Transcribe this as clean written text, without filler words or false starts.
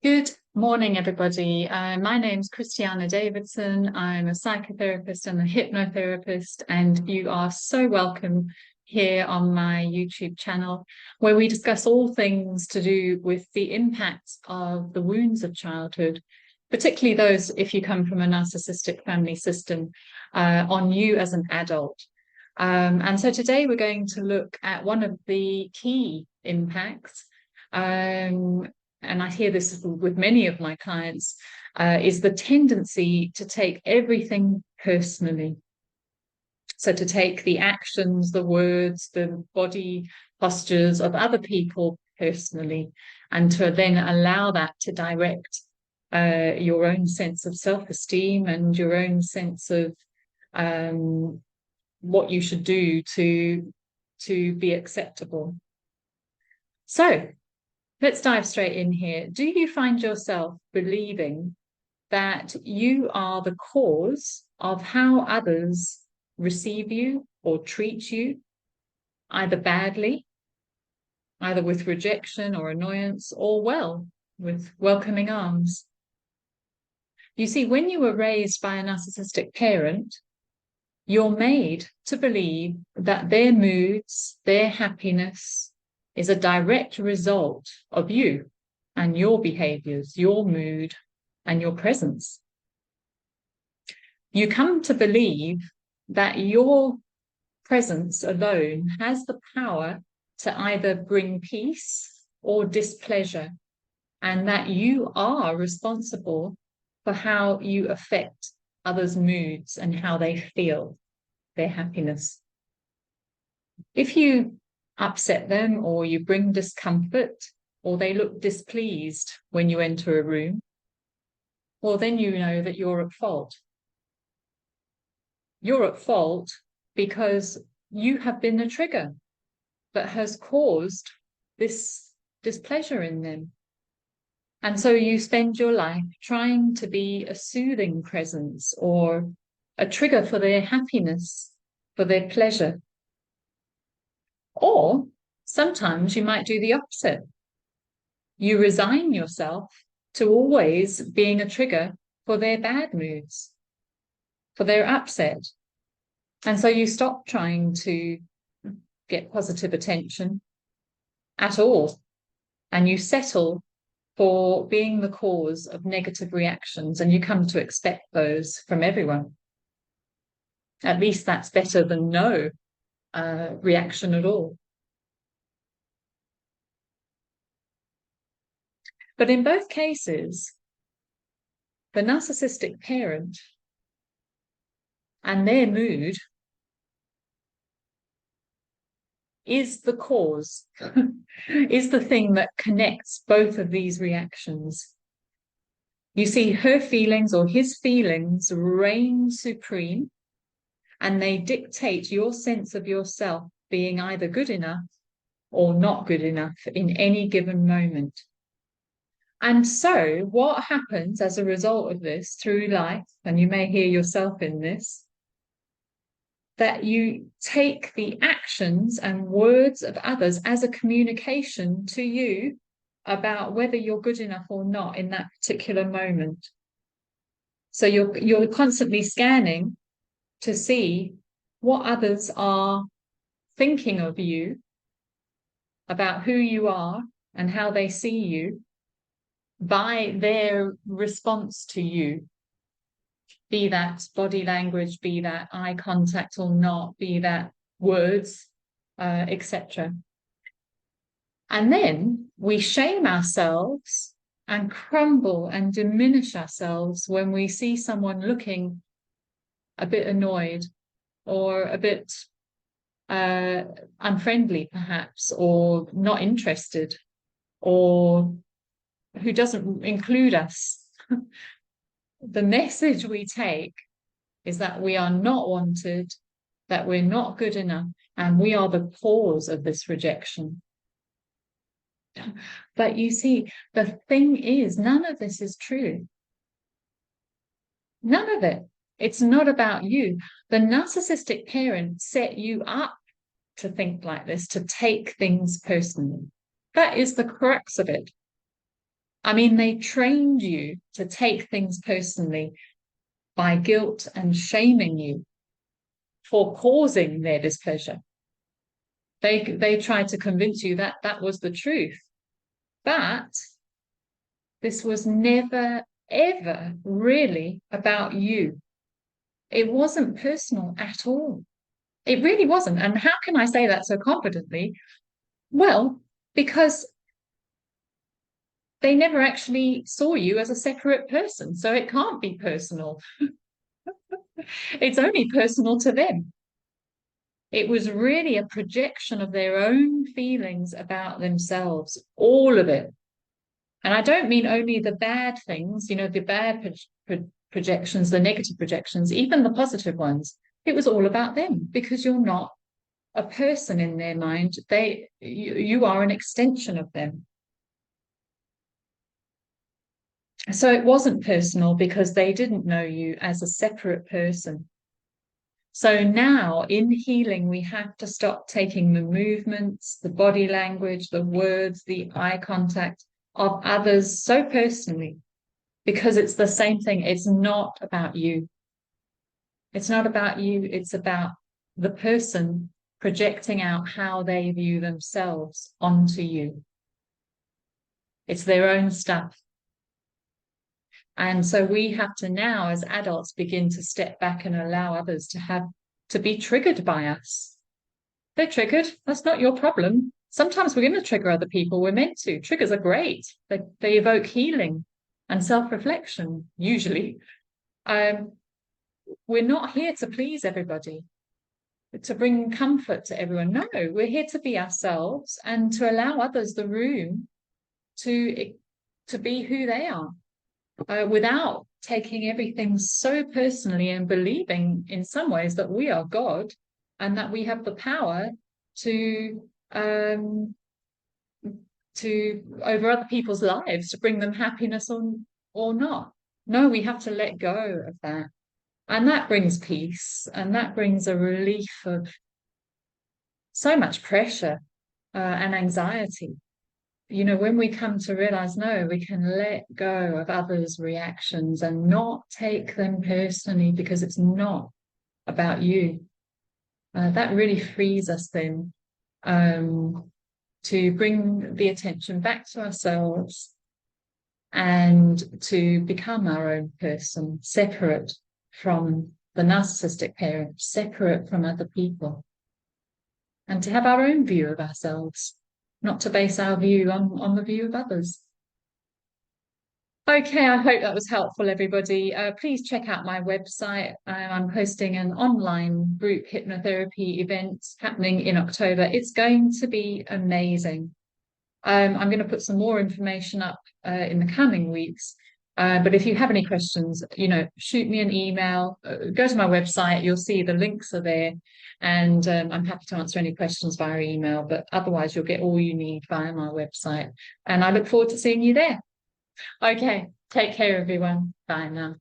Good morning, everybody. My name's Christiana Davidson. I'm a psychotherapist and a hypnotherapist, and you are so welcome here on my YouTube channel, where we discuss all things to do with the impacts of the wounds of childhood, particularly those if you come from a narcissistic family system, on you as an adult. And so today we're going to look at one of the key impacts. And I hear this with many of my clients, is the tendency to take everything personally. So to take the actions, the words, the body postures of other people personally, and to then allow that to direct your own sense of self-esteem and your own sense of what you should do to be acceptable. So let's dive straight in here. Do you find yourself believing that you are the cause of how others receive you or treat you, either badly, either with rejection or annoyance, or well, with welcoming arms? You see, when you were raised by a narcissistic parent, you're made to believe that their moods, their happiness, is a direct result of you and your behaviors, your mood, and your presence. You come to believe that your presence alone has the power to either bring peace or displeasure, and that you are responsible for how you affect others' moods and how they feel their happiness. If you upset them, or you bring discomfort, or they look displeased when you enter a room, well, then you know that you're at fault. You're at fault because you have been the trigger that has caused this displeasure in them. And so you spend your life trying to be a soothing presence or a trigger for their happiness, for their pleasure. Or sometimes you might do the opposite. You resign yourself to always being a trigger for their bad moods, for their upset. And so you stop trying to get positive attention at all. And you settle for being the cause of negative reactions, and you come to expect those from everyone. At least that's better than no reaction at all. But in both cases, the narcissistic parent and their mood is the cause, is the thing that connects both of these reactions. You see, her feelings or his feelings reign supreme, and they dictate your sense of yourself being either good enough or not good enough in any given moment. And so what happens as a result of this through life, and you may hear yourself in this, that you take the actions and words of others as a communication to you about whether you're good enough or not in that particular moment. So you're constantly scanning to see what others are thinking of you, about who you are and how they see you, by their response to you, be that body language, be that eye contact or not, be that words, etc. And then we shame ourselves and crumble and diminish ourselves when we see someone looking a bit annoyed or a bit unfriendly, perhaps, or not interested, or who doesn't include us. The message we take is that we are not wanted, that we're not good enough, and we are the cause of this rejection. But you see, the thing is, none of this is true. None of it. It's not about you. The narcissistic parent set you up to think like this, to take things personally. That is the crux of it. I mean, they trained you to take things personally by guilt and shaming you for causing their displeasure. They tried to convince you that that was the truth. But this was never, ever really about you. It wasn't personal at all. It really wasn't. And how can I say that so confidently? Well, because they never actually saw you as a separate person. So it can't be personal. It's only personal to them. It was really a projection of their own feelings about themselves, all of it. And I don't mean only the bad things, you know, the bad projections, the negative projections, even the positive ones. It was all about them because you're not a person in their mind. You are an extension of them. So it wasn't personal because they didn't know you as a separate person. So now in healing, we have to stop taking the movements, the body language, the words, the eye contact of others so personally, because it's the same thing. It's not about you. It's not about you. It's about the person projecting out how they view themselves onto you. It's their own stuff. And so we have to now, as adults, begin to step back and allow others to be triggered by us. They're triggered. That's not your problem. Sometimes we're going to trigger other people. We're meant to. Triggers are great. They evoke healing and self-reflection, usually. We're not here to please everybody, to bring comfort to everyone. No, we're here to be ourselves and to allow others the room to be who they are. Without taking everything so personally and believing in some ways that we are God and that we have the power to over other people's lives, to bring them happiness or not. No, we have to let go of that. And that brings peace, and that brings a relief of so much pressure and anxiety. You know, when we come to realize, no, we can let go of others' reactions and not take them personally because it's not about you. That really frees us then to bring the attention back to ourselves and to become our own person, separate from the narcissistic parent, separate from other people, and to have our own view of ourselves, not to base our view on the view of others. Okay, I hope that was helpful, everybody. Please check out my website. I'm hosting an online group hypnotherapy event happening in October. It's going to be amazing. I'm going to put some more information up in the coming weeks. But if you have any questions, you know, shoot me an email, go to my website, you'll see the links are there. And I'm happy to answer any questions via email, but otherwise you'll get all you need via my website. And I look forward to seeing you there. Okay, take care, everyone. Bye now.